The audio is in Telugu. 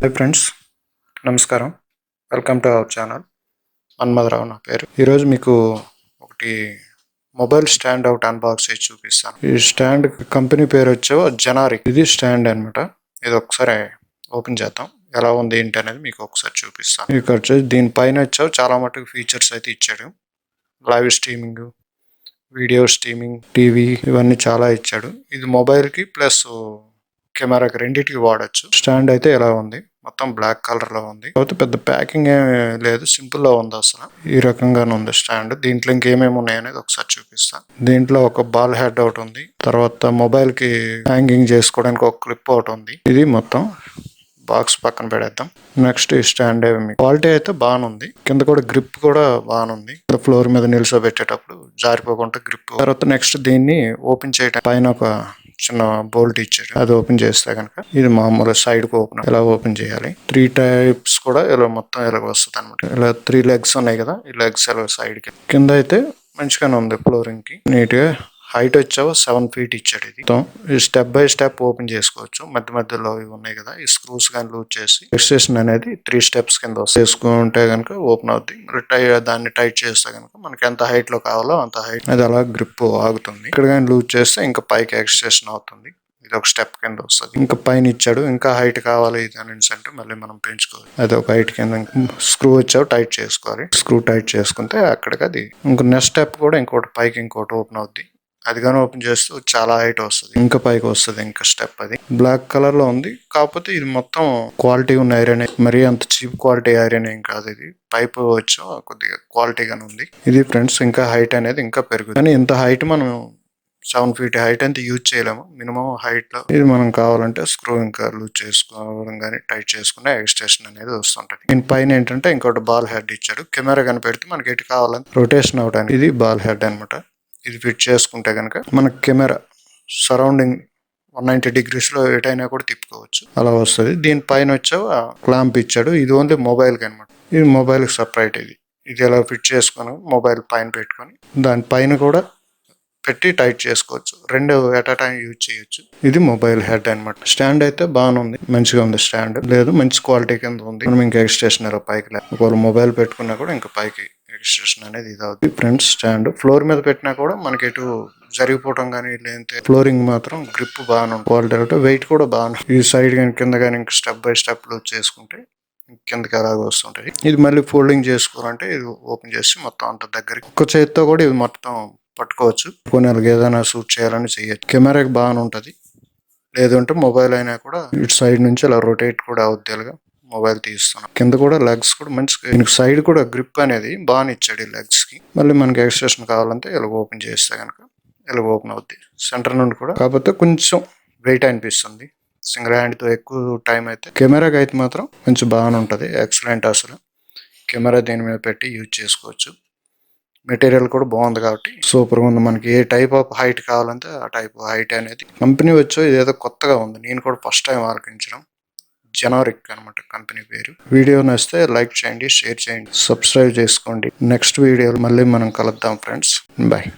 హాయ్ ఫ్రెండ్స్, నమస్కారం. Welcome to our channel. Manmadha Rao నా పేరు. ఈరోజు మీకు ఒకటి మొబైల్ స్టాండ్ అవుట్ అన్బాక్స్ చేసి చూపిస్తాను. ఈ స్టాండ్ కంపెనీ పేరు వచ్చేవో జెనారిక్. ఇది స్టాండ్ అనమాట. ఇది ఒకసారి ఓపెన్ చేద్దాం. ఎలా ఉంది ఏంటి అనేది మీకు ఒకసారి చూపిస్తాను. ఇక్కడ వచ్చేసి దీనిపైన వచ్చావు చాలా మటుకు ఫీచర్స్ అయితే ఇచ్చాడు. Live streaming, video streaming, TV ఇవన్నీ చాలా ఇచ్చాడు. ఇది మొబైల్కి ప్లస్ కెమెరాకి రెండింటికి వాడచ్చు. స్టాండ్ అయితే ఎలా ఉంది, మొత్తం బ్లాక్ కలర్ లో ఉంది. కాకపోతే పెద్ద ప్యాకింగ్ ఏమీ లేదు, సింపుల్ లో ఉంది. అసలు ఈ రకంగానే ఉంది స్టాండ్. దీంట్లో ఇంకేమేమి ఉన్నాయి అనేది ఒకసారి చూపిస్తాను. దీంట్లో ఒక బాల్ హెడ్ ఒకటి ఉంది. తర్వాత మొబైల్ కి హ్యాంగింగ్ చేసుకోవడానికి ఒక క్లిప్ ఒకటి ఉంది. ఇది మొత్తం బాక్స్ పక్కన పెడేద్దాం. నెక్స్ట్ ఈ స్టాండ్ క్వాలిటీ అయితే బాగానుంది. కింద కూడా గ్రిప్ కూడా బాగానుంది. ఫ్లోర్ మీద నిల్చోబెట్టేటప్పుడు జారిపోకుండా గ్రిప్. తర్వాత నెక్స్ట్ దీన్ని ఓపెన్ చేయడం పైన ఒక చిన్న బోల్ట్ ఇచ్చారు. అది ఓపెన్ చేస్తే కనుక ఇది మామూలు సైడ్ కు ఓపెన్ ఇలా ఓపెన్ చేయాలి. 3 టైప్స్ కూడా ఇలా మొత్తం ఇలా వస్తుంది అనమాట. ఇలా 3 లెగ్స్ ఉన్నాయి కదా, ఈ లెగ్స్ ఇలా సైడ్ కి. కింద అయితే మంచిగానే ఉంది. ఫ్లోరింగ్ కి నీట్ గా హైట్ వచ్చావు 7 feet ఇచ్చాడు. ఇది స్టెప్ బై స్టెప్ ఓపెన్ చేసుకోవచ్చు. మధ్య మధ్యలో ఇవి ఉన్నాయి కదా, ఈ స్క్రూస్ కానీ లూజ్ చేసి ఎక్స్టెన్షన్ అనేది 3 steps కింద చేసుకుంటే కనుక ఓపెన్ అవుతుంది. దాన్ని టైట్ చేస్తే కనుక మనకి ఎంత హైట్ లో కావాలో అంత హైట్ అది అలా గ్రిప్ ఆగుతుంది. ఇక్కడ కానీ లూజ్ చేస్తే ఇంకా పైకి ఎక్స్టెన్షన్ అవుతుంది. ఇది ఒక స్టెప్ కింద వస్తుంది. ఇంకా పైన ఇచ్చాడు. ఇంకా హైట్ కావాలి ఇది అని అంటే మళ్ళీ మనం పెంచుకోవాలి. అది ఒక హైట్ కింద స్క్రూ వచ్చావు టైట్ చేసుకోవాలి. స్క్రూ టైట్ చేసుకుంటే అక్కడికి అది ఇంకో నెక్స్ట్ స్టెప్ కూడా ఇంకోటి పైకి ఇంకోటి ఓపెన్ అవుద్ది. అది కానీ ఓపెన్ చేస్తూ చాలా హైట్ వస్తుంది. ఇంకా పైకి వస్తుంది ఇంకా స్టెప్. అది బ్లాక్ కలర్ లో ఉంది. కాకపోతే ఇది మొత్తం క్వాలిటీ ఉన్న ఐరన్, మరీ అంత చీప్ క్వాలిటీ ఐరన్ ఏం కాదు. ఇది పైప్ వచ్చి కొద్దిగా క్వాలిటీగానే ఉంది. ఇది ఫ్రెండ్స్ ఇంకా హైట్ అనేది ఇంకా పెరుగుతుంది. కానీ ఇంత హైట్ మనం 7 feet హైట్ అంతా యూజ్ చేయలేము. మినిమం హైట్ లో ఇది మనం కావాలంటే స్క్రూ ఇంకా లూజ్ చేసుకోవడం కానీ టైట్ చేసుకునే ఎక్స్టెన్షన్ అనేది వస్తుంటది. దీని పైన ఏంటంటే ఇంకోటి బాల్ హెడ్ ఇచ్చాడు. కెమెరా కనిపెడితే మనకి ఎటు కావాలంటే రొటేషన్ అవడానికి ఇది బాల్ హెడ్ అనమాట. ఇది ఫిట్ చేసుకుంటే కనుక మన కెమెరా సరౌండింగ్ 190 degrees లో ఎటైనా కూడా తిప్పుకోవచ్చు. అలా వస్తుంది. దీనిపైన వచ్చావు క్లాంప్ ఇచ్చాడు. ఇది ఓన్లీ మొబైల్ కి అనమాట. ఇది మొబైల్ కి సపరేట్. ఇది ఎలా ఫిట్ చేసుకొని మొబైల్ పైన పెట్టుకొని దానిపైన కూడా పెట్టి టైట్ చేసుకోవచ్చు. రెండు ఎట్ టైం యూజ్ చేయొచ్చు. ఇది మొబైల్ హెడ్ అనమాట. స్టాండ్ అయితే బాగానుంది, మంచిగా ఉంది. స్టాండ్ లేదు, మంచి క్వాలిటీ కింద ఉంది. మనం ఇంకా ఎక్స్టెన్షన్ పైకి లేదు. ఒకవేళ మొబైల్ పెట్టుకున్నా కూడా ఇంకా పైకి ఎక్స్టెన్షన్ అనేది ఇది అవుతుంది. ఫ్రంట్ స్టాండ్ ఫ్లోర్ మీద పెట్టినా కూడా మనకి ఎటు జరిగిపోవడం కానీ లేదంటే ఫ్లోరింగ్ మాత్రం గ్రిప్ బాగానే ఉంది. క్వాలిటీ వెయిట్ కూడా బాగానే. ఈ సైడ్ కానీ కింద కానీ ఇంకా స్టెప్ బై స్టెప్ లో చేసుకుంటే కిందకి అలాగే వస్తుంటది. ఇది మళ్ళీ ఫోల్డింగ్ చేసుకోవాలంటే ఇది ఓపెన్ చేసి మొత్తం అంత దగ్గరికి ఒక్క చేతితో కూడా ఇది మొత్తం పట్టుకోవచ్చు. కొన్ని ఏదైనా షూట్ చేయాలని చేయొచ్చు. కెమెరాకి బాగానే ఉంటది. లేదంటే మొబైల్ అయినా కూడా ఇటు సైడ్ నుంచి ఇలా రొటేట్ కూడా అవుద్ది. అలాగా మొబైల్ తీస్తున్నాం. కింద కూడా లెగ్స్ కూడా మంచిగా దీనికి సైడ్ కూడా గ్రిప్ అనేది బాగా ఇచ్చాడు ఈ లెగ్స్ కి. మళ్ళీ మనకి ఎక్స్టెన్షన్ కావాలంటే ఇలా ఓపెన్ చేస్తే కనుక ఇలా ఓపెన్ అవుద్ది. సెంటర్ నుండి కూడా కాకపోతే కొంచెం వెయిట్ అనిపిస్తుంది. సింగిల్ హ్యాండ్ తో ఎక్కువ టైం అయితే. కెమెరాకి అయితే మాత్రం మంచి బాగానే ఉంటది. ఎక్సలెంట్. అసలు కెమెరా దీని మీద పెట్టి యూజ్ చేసుకోవచ్చు. మెటీరియల్ కూడా బాగుంది కాబట్టి సూపర్ గా ఉంది. మనకి ఏ టైప్ ఆఫ్ హైట్ కావాలంటే ఆ టైప్ హైట్ అనేది కంపెనీ వచ్చో ఇదేదో కొత్తగా ఉంది. నేను కూడా ఫస్ట్ టైం ఆలోచించడం. జెనారిక్ అనమాట కంపెనీ పేరు. వీడియో నచ్చితే లైక్ చేయండి, షేర్ చేయండి, సబ్స్క్రైబ్ చేసుకోండి. నెక్స్ట్ వీడియోలో మళ్ళీ మనం కలుద్దాం ఫ్రెండ్స్. బాయ్.